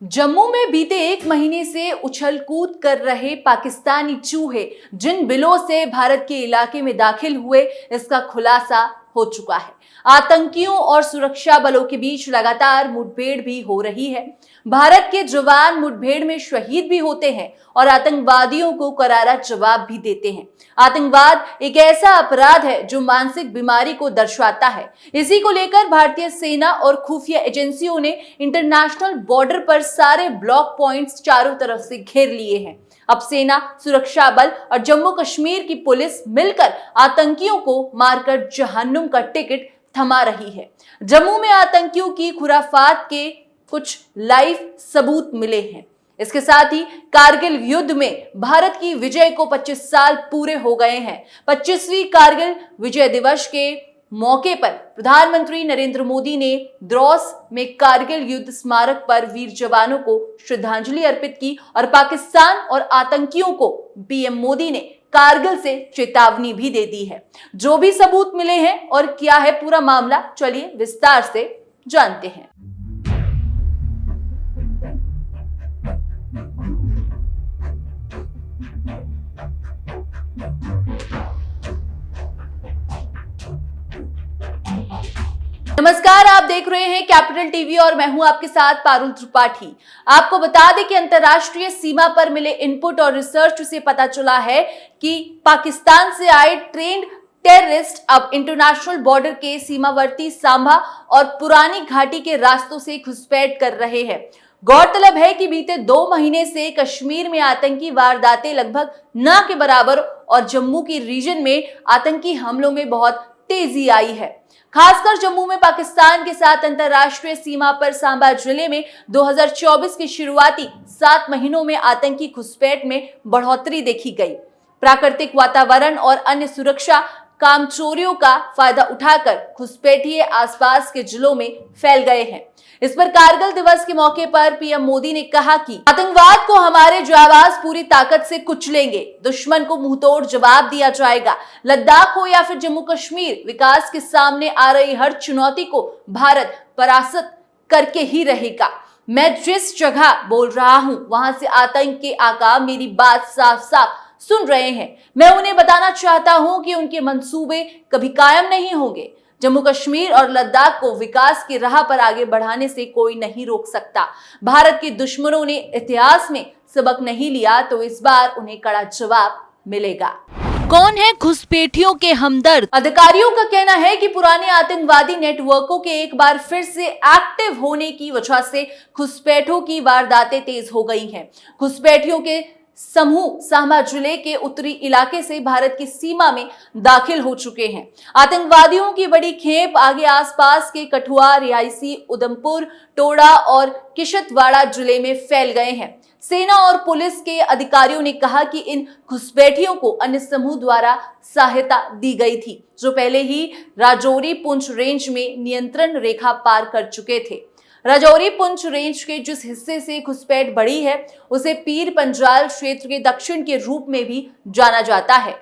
जम्मू में बीते एक महीने से उछल कूद कर रहे पाकिस्तानी चूहे जिन बिलों से भारत के इलाके में दाखिल हुए, इसका खुलासा हो चुका है। आतंकियों और सुरक्षा बलों के बीच लगातार मुठभेड़ भी हो रही है। भारत के जवान मुठभेड़ में शहीद भी होते हैं और आतंकवादियों को करारा जवाब भी देते हैं। आतंकवाद एक ऐसा अपराध है जो मानसिक बीमारी को दर्शाता है। इसी को लेकर भारतीय सेना और खुफिया एजेंसियों ने इंटरनेशनल बॉर्डर पर सारे ब्लॉक पॉइंट्स चारों तरफ से घेर लिए हैं। अब सेना, सुरक्षा बल और जम्मू कश्मीर की पुलिस मिलकर आतंकियों को मारकर जहन्नुम का टिकट थमा रही है। जम्मू में आतंकियों की खुराफात के कुछ लाइव सबूत मिले हैं। इसके साथ ही कारगिल युद्ध में भारत की विजय को 25 साल पूरे हो गए हैं। 25वीं कारगिल विजय दिवस के मौके पर प्रधानमंत्री नरेंद्र मोदी ने द्रोस में कारगिल युद्ध स्मारक पर वीर जवानों को श्रद्धांजलि अर्पित की और पाकिस्तान और आतंकियों को पीएम मोदी ने कारगिल से चेतावनी भी दे दी है। जो भी सबूत मिले हैं और क्या है पूरा मामला, चलिए विस्तार से जानते हैं। नमस्कार, आप देख रहे हैं कैपिटल टीवी और मैं हूं आपके साथ पारुल त्रिपाठी। आपको बता दें कि अंतर्राष्ट्रीय सीमा पर मिले इनपुट और रिसर्च से पता चला है कि पाकिस्तान से आए ट्रेंड टेररिस्ट अब इंटरनेशनल बॉर्डर के सीमावर्ती सांभा और पुरानी घाटी के रास्तों से घुसपैठ कर रहे हैं। गौरतलब है कि बीते 2 महीने से कश्मीर में आतंकी वारदातें लगभग न के बराबर और जम्मू की रीजन में आतंकी हमलों में बहुत तेजी आई है। खासकर जम्मू में पाकिस्तान के साथ अंतर्राष्ट्रीय सीमा पर सांबा जिले में 2024 के शुरुआती 7 महीनों में आतंकी घुसपैठ में बढ़ोतरी देखी गई। प्राकृतिक वातावरण और अन्य सुरक्षा कामचोरियों का फायदा उठाकर घुसपैठिए आसपास के जिलों में फैल गए हैं। इस पर कारगिल दिवस के मौके पर पीएम मोदी ने कहा कि आतंकवाद को हमारे जाबाज पूरी ताकत से कुचलेंगे, दुश्मन को मुंहतोड़ जवाब दिया जाएगा। लद्दाख हो या फिर जम्मू कश्मीर, विकास के सामने आ रही हर चुनौती को भारत परास्त करके ही रहेगा। मैं जिस जगह बोल रहा हूं वहां से आतंक के आका मेरी बात साफ साफ सुन रहे हैं। मैं उन्हें बताना चाहता हूं कि उनके मंसूबे कभी कायम नहीं होंगे। जम्मू कश्मीर और लद्दाख को विकास की राह पर आगे बढ़ाने से कोई नहीं रोक सकता। भारत के दुश्मनों ने इतिहास में सबक नहीं लिया तो इस बार उन्हें कड़ा जवाब मिलेगा। कौन है घुसपैठियों के हमदर्द? अधिकारियों का कहना है कि पुराने आतंकवादी नेटवर्कों के एक बार फिर से एक्टिव होने की वजह से घुसपैठों की वारदातें तेज हो गई हैं। घुसपैठियों के समूह सांबा जिले के उत्तरी इलाके से भारत की सीमा में दाखिल हो चुके हैं। आतंकवादियों की बड़ी खेप आगे आसपास के कठुआ, रियासी, उधमपुर, टोडा और किश्तवाड़ जिले में फैल गए हैं। सेना और पुलिस के अधिकारियों ने कहा कि इन घुसपैठियों को अन्य समूह द्वारा सहायता दी गई थी, जो पहले ही राजौरी पुंछ रेंज में नियंत्रण रेखा पार कर चुके थे। राजौरी पुंछ रेंज के जिस हिस्से से घुसपैठ बढ़ी है उसे पीर पंजाल क्षेत्र के दक्षिण के रूप में भी जाना जाता है।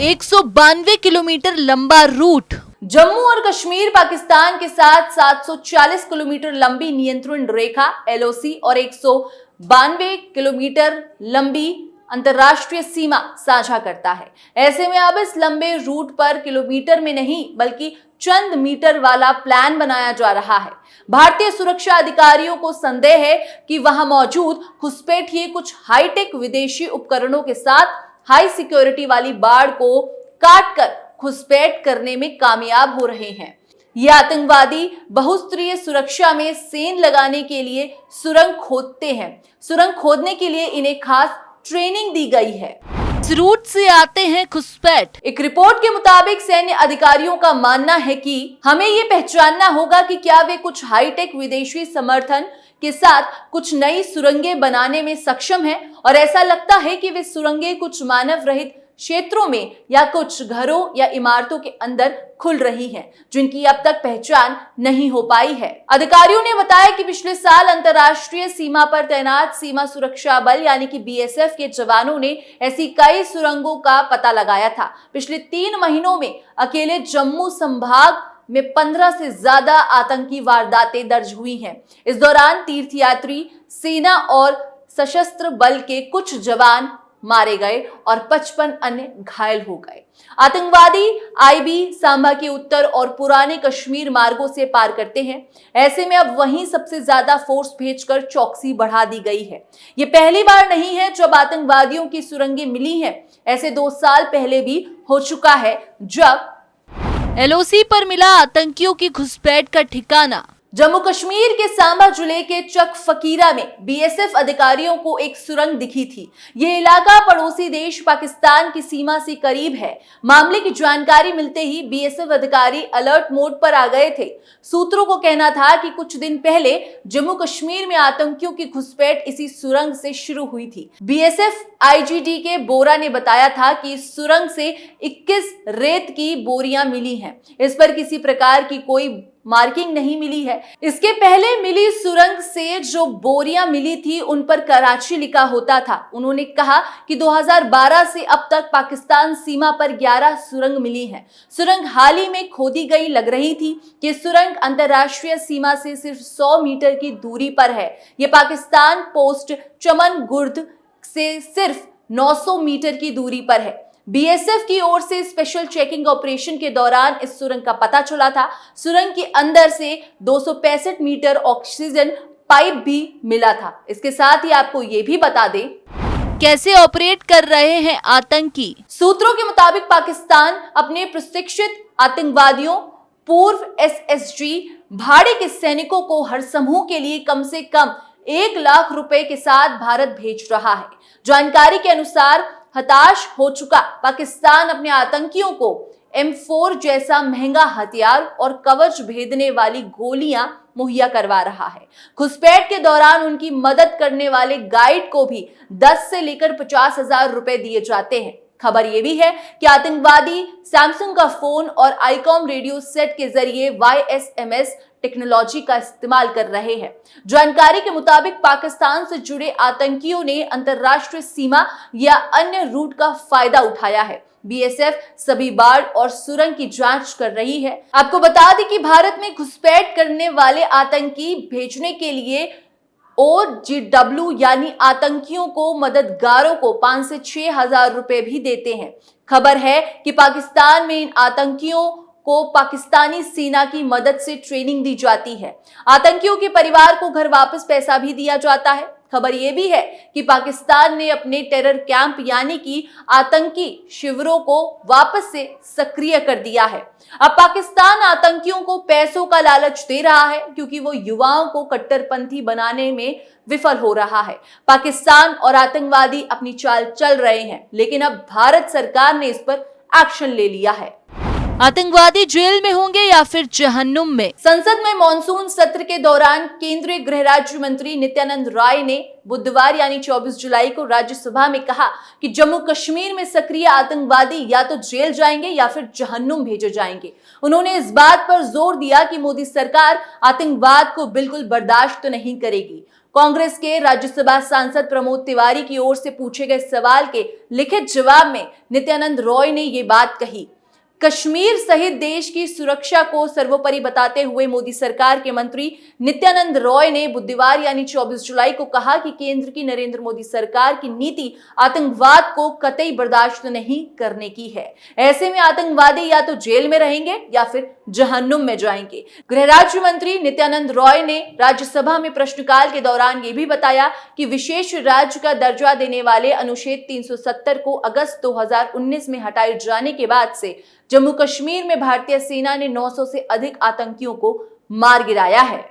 192 किलोमीटर लंबा रूट। जम्मू और कश्मीर पाकिस्तान के साथ 740 किलोमीटर लंबी नियंत्रण रेखा LOC और 192 किलोमीटर लंबी अंतर्राष्ट्रीय सीमा साझा करता है। ऐसे में अब इस लंबे रूट पर किलोमीटर में नहीं बल्कि चंद मीटर वाला प्लान बनाया जा रहा है। भारतीय सुरक्षा अधिकारियों को संदेह है कि वहां मौजूद घुसपैठिए कुछ हाईटेक विदेशी उपकरणों के साथ हाई सिक्योरिटी वाली बाड़ को काटकर घुसपैठ करने में कामयाब हो रहे हैं। ये आतंकवादी बहुस्तरीय सुरक्षा में सेंध लगाने के लिए सुरंग खोदते हैं। सुरंग खोदने के लिए इन्हें खास ट्रेनिंग दी गई है। इस रूट से आते हैं घुसपैठ। एक रिपोर्ट के मुताबिक सैन्य अधिकारियों का मानना है कि हमें ये पहचानना होगा कि क्या वे कुछ हाईटेक विदेशी समर्थन के साथ कुछ नई सुरंगें बनाने में सक्षम हैं, और ऐसा लगता है कि वे सुरंगें कुछ मानव रहित क्षेत्रों में या कुछ घरों या इमारतों के अंदर खुल रही हैं, जिनकी अब तक पहचान नहीं हो पाई है। अधिकारियों ने बताया कि पिछले साल अंतर्राष्ट्रीय सीमा पर तैनात सीमा सुरक्षा बल यानी कि BSF के जवानों ने ऐसी कई सुरंगों का पता लगाया था। पिछले 3 महीनों में अकेले जम्मू संभाग में 15 से ज्यादा आतंकी वारदातें दर्ज हुई हैं। इस दौरान तीर्थयात्री, सेना और सशस्त्र बल के कुछ जवान मारे गए और 55 अन्य घायल हो गए। आतंकवादी आईबी सांबा के उत्तर और पुराने कश्मीर मार्गों से पार करते हैं। ऐसे में अब वहीं सबसे ज्यादा फोर्स भेजकर चौकसी बढ़ा दी गई है। ये पहली बार नहीं है जब आतंकवादियों की सुरंगें मिली हैं। ऐसे 2 साल पहले भी हो चुका है जब एलओसी पर मिला आतंकियों की घुसपैठ का ठिकाना। जम्मू कश्मीर के सांबा जिले के चक फकीरा में बीएसएफ अधिकारियों को एक सुरंग दिखी थी। ये इलाका पड़ोसी देश पाकिस्तान की सीमा से करीब है। मामले की जानकारी मिलते ही बीएसएफ अधिकारी अलर्ट मोड पर आ गए थे। सूत्रों को कहना था कि कुछ दिन पहले जम्मू कश्मीर में आतंकियों की घुसपैठ इसी सुरंग से शुरू हुई थी। बीएसएफ आईजीडी के बोरा ने बताया था कि इस सुरंग से 21 रेत की बोरियां मिली हैं। इस पर किसी प्रकार की कोई मार्किंग नहीं मिली है। इसके पहले मिली सुरंग से जो बोरियां मिली थी उन पर कराची लिखा होता था। उन्होंने कहा कि 2012 से अब तक पाकिस्तान सीमा पर 11 सुरंग मिली हैं। सुरंग हाल ही में खोदी गई लग रही थी कि सुरंग अंतरराष्ट्रीय सीमा से सिर्फ 100 मीटर की दूरी पर है। ये पाकिस्तान पोस्ट चमन गुर्द से सिर्फ 900 मीटर की दूरी पर है। बीएसएफ की ओर से स्पेशल चेकिंग ऑपरेशन के दौरान इस सुरंग का पता चला था। सुरंग के अंदर से 265 मीटर ऑक्सीजन पाइप भी मिला था। इसके साथ ही आपको ये भी बता दें कैसे ऑपरेट कर रहे हैं आतंकी। सूत्रों के मुताबिक पाकिस्तान अपने प्रशिक्षित आतंकवादियों, पूर्व एसएसजी, भाड़े के सैनिकों को हर समूह के लिए कम से कम 1 लाख रुपए के साथ भारत भेज रहा है। जानकारी के अनुसार हताश हो चुका पाकिस्तान अपने आतंकियों को M4 जैसा महंगा हथियार और कवच भेदने वाली गोलियां मुहैया करवा रहा है। घुसपैठ के दौरान उनकी मदद करने वाले गाइड को भी 10 से लेकर 50,000 रुपए दिए जाते हैं। खबर यह भी है कि आतंकवादी सैमसंग का फोन और आईकॉम रेडियो सेट के जरिए YSMS टेक्नोलॉजी का इस्तेमाल कर रहे हैं। जानकारी के मुताबिक पाकिस्तान से जुड़े आतंकियों ने अंतरराष्ट्रीय सीमा या अन्य रूट का फायदा उठाया है। बीएसएफ सभी बाढ़ और सुरंग की जांच कर रही है। आपको बता दें कि भारत में घुसपैठ करने वाले आतंकी भेजने के लिए OGW यानी आतंकियों को मददगारों को 5 से 6 हजार रुपए भी देते हैं। खबर है कि पाकिस्तान में इन आतंकियों को पाकिस्तानी सेना की मदद से ट्रेनिंग दी जाती है। आतंकियों के परिवार को घर वापस पैसा भी दिया जाता है। खबर यह भी है कि पाकिस्तान ने अपने टेरर कैंप यानी कि आतंकी शिविरों को वापस से सक्रिय कर दिया है। अब पाकिस्तान आतंकियों को पैसों का लालच दे रहा है क्योंकि वो युवाओं को कट्टरपंथी बनाने में विफल हो रहा है। पाकिस्तान और आतंकवादी अपनी चाल चल रहे हैं, लेकिन अब भारत सरकार ने इस पर एक्शन ले लिया है। आतंकवादी जेल में होंगे या फिर जहन्नुम में। संसद में मॉनसून सत्र के दौरान केंद्रीय गृह राज्य मंत्री नित्यानंद राय ने बुधवार यानी 24 जुलाई को राज्यसभा में कहा कि जम्मू कश्मीर में सक्रिय आतंकवादी या तो जेल जाएंगे या फिर जहन्नुम भेजे जाएंगे। उन्होंने इस बात पर जोर दिया कि मोदी सरकार आतंकवाद को बिल्कुल बर्दाश्त नहीं करेगी। कांग्रेस के राज्यसभा सांसद प्रमोद तिवारी की ओर से पूछे गए सवाल के लिखित जवाब में नित्यानंद राय ने ये बात कही। कश्मीर सहित देश की सुरक्षा को सर्वोपरि बताते हुए मोदी सरकार के मंत्री नित्यानंद राय ने बुधवार यानी 24 जुलाई को कहा कि केंद्र की नरेंद्र मोदी सरकार की नीति आतंकवाद को कतई बर्दाश्त नहीं करने की है। ऐसे में आतंकवादी या तो जेल में रहेंगे या फिर जहन्नुम में जाएंगे। गृह राज्य मंत्री नित्यानंद राय ने राज्यसभा में प्रश्नकाल के दौरान ये भी बताया कि विशेष राज्य का दर्जा देने वाले अनुच्छेद 370 को अगस्त 2019 में हटाए जाने के बाद से जम्मू कश्मीर में भारतीय सेना ने 900 से अधिक आतंकियों को मार गिराया है।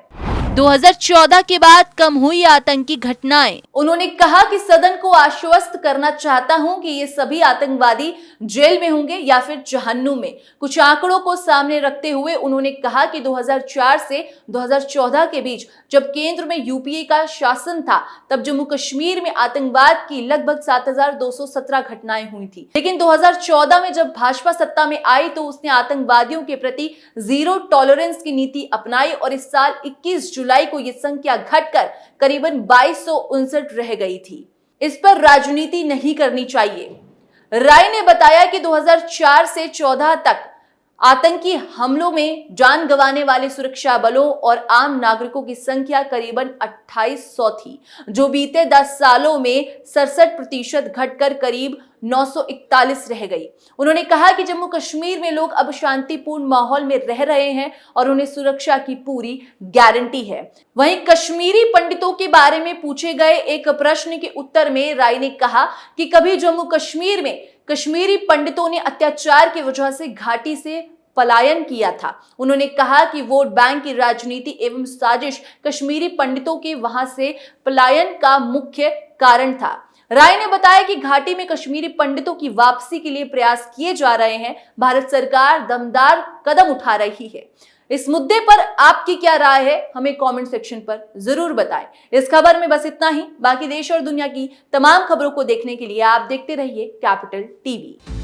2014 के बाद कम हुई आतंकी घटनाएं। उन्होंने कहा कि सदन को आश्वस्त करना चाहता हूं कि ये सभी आतंकवादी जेल में होंगे या फिर जहन्नुम में। कुछ आंकड़ों को सामने रखते हुए उन्होंने कहा कि 2004 से 2014 के बीच जब केंद्र में यूपीए का शासन था तब जम्मू कश्मीर में आतंकवाद की लगभग 7,217 घटनाएं हुई थी। लेकिन 2014 में जब भाजपा सत्ता में आई तो उसने आतंकवादियों के प्रति जीरो टॉलरेंस की नीति अपनाई और इस साल 21 जुलाई को यह संख्या घटकर करीबन 2259 रह गई थी। इस पर राजनीति नहीं करनी चाहिए। राय ने बताया कि 2004 से 14 तक आतंकी हमलों में जान गंवाने वाले सुरक्षा बलों और आम नागरिकों की संख्या करीबन 2800 थी, जो बीते 10 सालों में 67% घटकर करीब 941 रह गई। उन्होंने कहा कि जम्मू कश्मीर में लोग अब शांतिपूर्ण माहौल में रह रहे हैं और उन्हें सुरक्षा की पूरी गारंटी है। वहीं कश्मीरी पंडितों के बारे में पूछे गए एक प्रश्न के उत्तर में राय ने कहा कि कभी जम्मू कश्मीर में कश्मीरी पंडितों ने अत्याचार की वजह से घाटी से पलायन किया था। उन्होंने कहा कि वोट बैंक की राजनीति एवं साजिश कश्मीरी पंडितों के वहां से पलायन का मुख्य कारण था। राय ने बताया कि घाटी में कश्मीरी पंडितों की वापसी के लिए प्रयास किए जा रहे हैं। भारत सरकार दमदार कदम उठा रही है। इस मुद्दे पर आपकी क्या राय है, हमें कमेंट सेक्शन पर जरूर बताएं। इस खबर में बस इतना ही। बाकी देश और दुनिया की तमाम खबरों को देखने के लिए आप देखते रहिए कैपिटल टीवी।